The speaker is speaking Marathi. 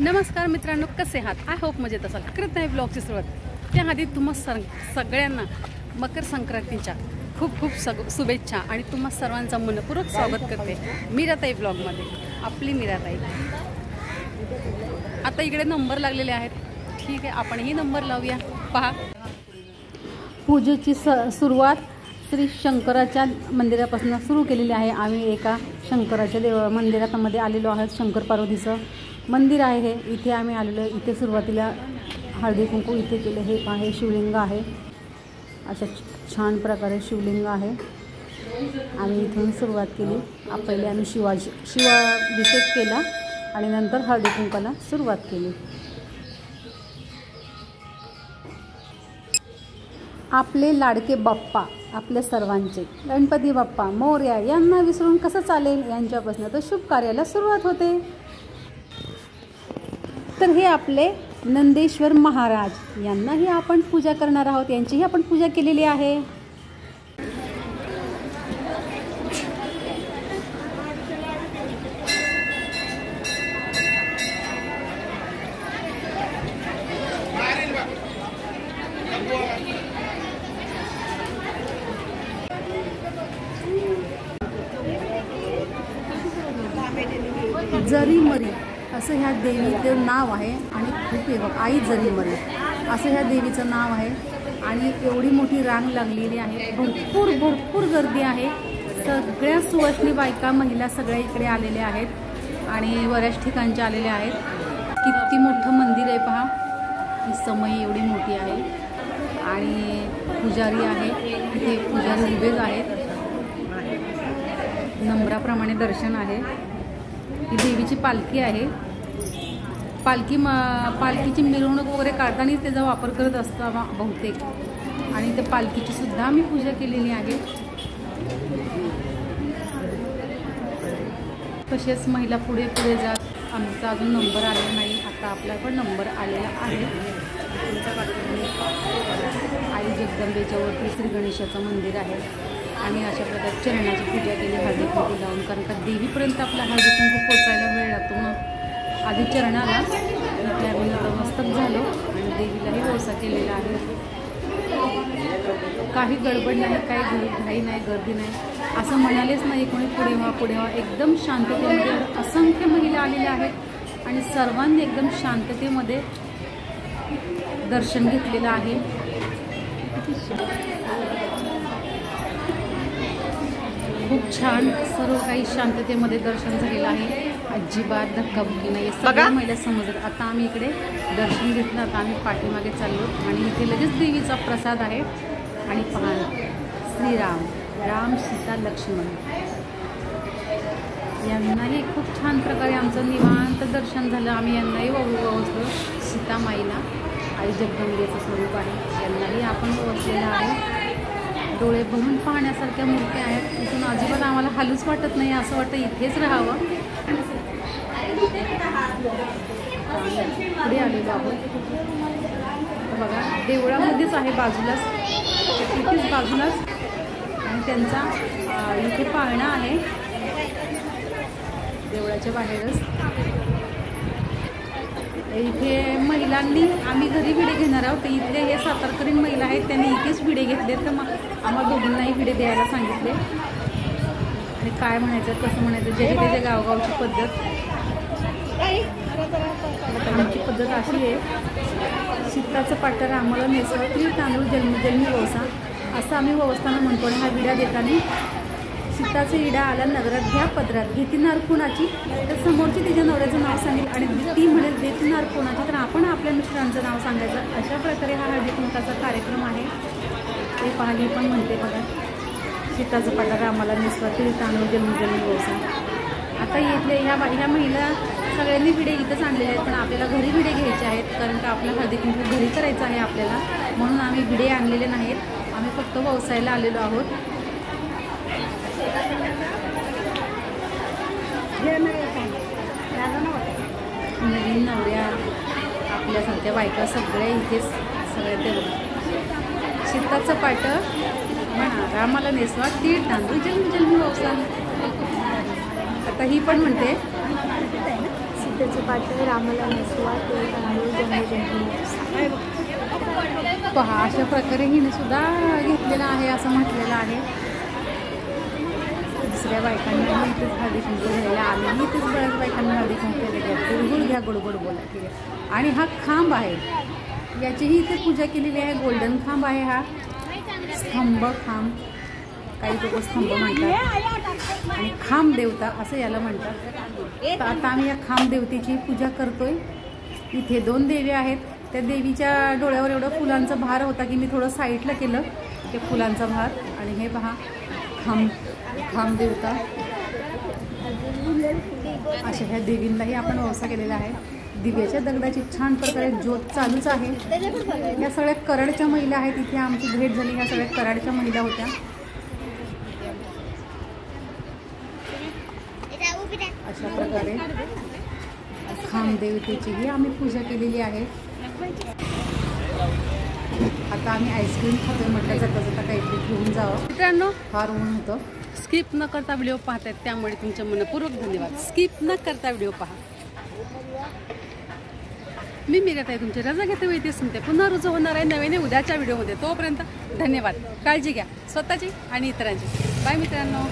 नमस्कार मित्रांनो, कसे आहात? आय होप मजेत असाल. करत आहे ब्लॉगची सुरुवात. त्याआधी तुम्हा सगळ्यांना मकर संक्रांतीच्या खूप खूप शुभेच्छा आणि तुम्हा सर्वांचं मनपूर्वक स्वागत करते मीराताई ब्लॉगमध्ये. आपली मीराताई. आता इकडे नंबर लागलेले आहेत. ठीक आहे, आपणही नंबर लावूया. पहा, पूजेची सुरुवात श्री शंकराच्या मंदिरापासून सुरू केलेली आहे. आम्ही एका शंकराच्या मंदिरामध्ये आलेलो आहोत. शंकर पार्वतीचं मंदिर आहे हे. इथे आम्ही आलेलो. इथे सुरुवातीला हळदी कुंकू इथे केले. हे पहा, हे शिवलिंग आहे. अशा छान प्रकारे शिवलिंग आहे. आम्ही इथून सुरुवात केली. पहिले आम्ही शिवाभिषेक केला आणि नंतर हळदी कुंकाला सुरुवात केली. आपले लाडके बाप्पा, आपल्या सर्वांचे गणपती बाप्पा मोरया यांना विसरून कसं चालेल. यांच्यापासून तर शुभ कार्याला सुरुवात होते. तर हे आपले नंदेश्वर महाराज यांनाही आपण पूजा करणार आहोत. यांचीही आपण पूजा केलेली आहे. जरीमरी असं ह्या देवीचं नाव आहे आणि खूप आई जरीमरी असं ह्या देवीचं नाव आहे. आणि एवढी मोठी रांग लागलेली आहे. भरपूर गर्दी आहे. सगळ्या सुवासिनी बायका महिला सगळ्या इकडे आलेल्या आहेत आणि बऱ्याच ठिकाणच्या आलेल्या आहेत. किती मोठं मंदिर आहे पहा. ही समई एवढी मोठी आहे आणि पुजारी आहे. इथे पुजारी उभेच आहेत. नंबराप्रमाणे दर्शन आहे. ही देवीची पालखी आहे. पालखीची मिरवणूक वगैरे काढताना त्याचा वापर करत असता बहुतेक. आणि त्या पालखीची सुद्धा आम्ही पूजा केलेली आहे. तसेच महिला पुढे जात. आमचा अजून नंबर आलेला नाही. आता आपला पण नंबर आलेला आहे. आई जगदंबेच्या वरती श्री गणेशाचं मंदिर आहे आणि अशा प्रकारे चरणाची पूजा केली हळदी कुंकू लावून. कारण का देवीपर्यंत आपला हळदी कुंकू पोचायला वेळ लागतो. मग आधी चरणाला इथे आम्ही नतमस्तक झालो आणि देवीलाही ओसा केलेला आहे. काही गडबड नाही, काही घाई नाही, गर्दी नाही असं म्हणालेच नाही कोणी. पुढे व्हा. एकदम शांततेमध्ये असंख्य महिला आलेल्या आहेत आणि सर्वांनी एकदम शांततेमध्ये दर्शन घेतलेलं आहे. खूप छान सर्व काही शांततेमध्ये दर्शन झालेलं आहे. अजिबात धक्काबुक्की नाही. सगळ्या महिला समजत. आता आम्ही इकडे दर्शन घेतलं. आता आम्ही पाठीमागे चाललो आणि इथे लगेच देवीचा प्रसाद आहे. आणि पहा, श्रीराम, राम, सीता, लक्ष्मण यांनाही खूप छान प्रकारे आमचं निवांत दर्शन झालं. आम्ही यांनाही ओवाळलो. सीतामाईला आई जगदंबेचं स्वरूप आहे. यांनाही आपण ओवाळलेलं आहे. डोळे भरून पाहण्यासारख्या मूर्त्या आहेत. इथून अजिबात आम्हाला हालूच वाटत नाही. असं वाटतं इथेच राहावं. पुढे आलेलो आहोत. बघा, देवळामध्येच आहे बाजूलाच. तिथेच बाजूलाच आणि त्यांचा इथे पाळणा आहे देवळाच्या बाहेरच. इथे महिलांनी आम्ही घरी विडे घेणार आहोत. इथले हे सातारकरीण महिला आहेत. त्यांनी इथेच विडे घेतले. तर मग आम्हाला दोघींनाही विडे द्यायला सांगितले. आणि काय म्हणायचं कसं म्हणायचं जे त्याच्या गावगावची पद्धत. आमची पद्धत अशी आहे. शीताचं पाटर आम्हाला नेसवा ती तांदूळ जन्मजन्मी ववसा असं आम्ही ववसताना म्हणतो. आणि हा विडा देताना सीताचा इडा आला नगरात घ्या पदरात घेती नार कोणाची. तर समोरची तिच्या नवऱ्याचं नाव सांगेल आणि ती म्हणेल देती नार कोणाची. तर आपण आपल्या मिस्टरांचं नाव सांगायचं. अशा प्रकारे हा हळदी कुंकाचा कार्यक्रम आहे. ते पाहली पण म्हणते बघा, सीताचं पठार आम्हाला नेसवा ती तांदूळ जन्मजन्मी ववसा. आता इथले ह्या महिला सगळ्यांनी विडे इथंच आणलेले आहेत. पण आपल्याला घरी विडे घ्यायचे आहेत. कारण का आपला हळदी कुंकू घरी करायचं आहे आपल्याला. म्हणून आम्ही विडे आणलेले नाहीत. आम्ही फक्त ववसायला आलेलो आहोत. नवीन नवऱ्या आपल्यासारख्या बायका सगळ्या इथेच सगळ्या देवळात. सीताचं पाटं म्हणा रामाला नेसवा तीळ तांदूळ जन्मजन्मी ववसा. आता ही पण म्हणते सीतेचं पाठर आम्हाला नेसवा ते तांदूळ जन्मजन्मी. पहा अशा प्रकारे हिने सुद्धा घेतलेला आहे असं म्हटलेलं आहे. दुसऱ्या बायकांना इथेच हळदी कुंकू घ्यायला आम्ही इथेच बऱ्याच बायकांना हळदी कुंकू घ्यायला गुळगुळ घ्या गोडगोड बोला. ठीक आहे. आणि हा खांब आहे, याचीही इथे पूजा केलेली आहे. गोल्डन खांब आहे हा, स्तंभ खांब, काही लोक स्तंभ म्हणतात आणि खांब देवता असं याला म्हणतात. तर आता आम्ही या खांब देवतेची पूजा करतोय. इथे 2 देवी आहेत. त्या देवीच्या डोळ्यावर एवढं फुलांचा भार होता की मी थोडं साईडला केलं ते फुलांचा भार. आणि हे पहा खांब देवता, अशा ह्या देवींनाही आपण वसा केलेला आहे. दिव्याच्या दगडाची छान प्रकारे ज्योत चालूच आहे. या सगळ्या कराडच्या महिला आहेत. इथे आमची भेट झाली, ह्या सगळ्या कराडच्या महिला होत्या. अशा प्रकारे खांब देवतेचीही आम्ही पूजा केलेली आहे. आता आम्ही आईस्क्रीम खातोय. म्हटलं जाता जाता काहीतरी घेऊन जावं. मित्रांनो, फार ऊन होतं. स्किप न करता व्हिडिओ पाहतायत त्यामुळे तुमच्या मनपूर्वक धन्यवाद. स्किप न करता व्हिडिओ पहा. मी मिरत तुमची रजा घेते वेळी सुनते. पुन्हा रुजू होणार आहे नव्याने उद्याच्या व्हिडिओमध्ये. तोपर्यंत धन्यवाद. काळजी घ्या स्वतःची आणि इतरांची. बाय मित्रांनो.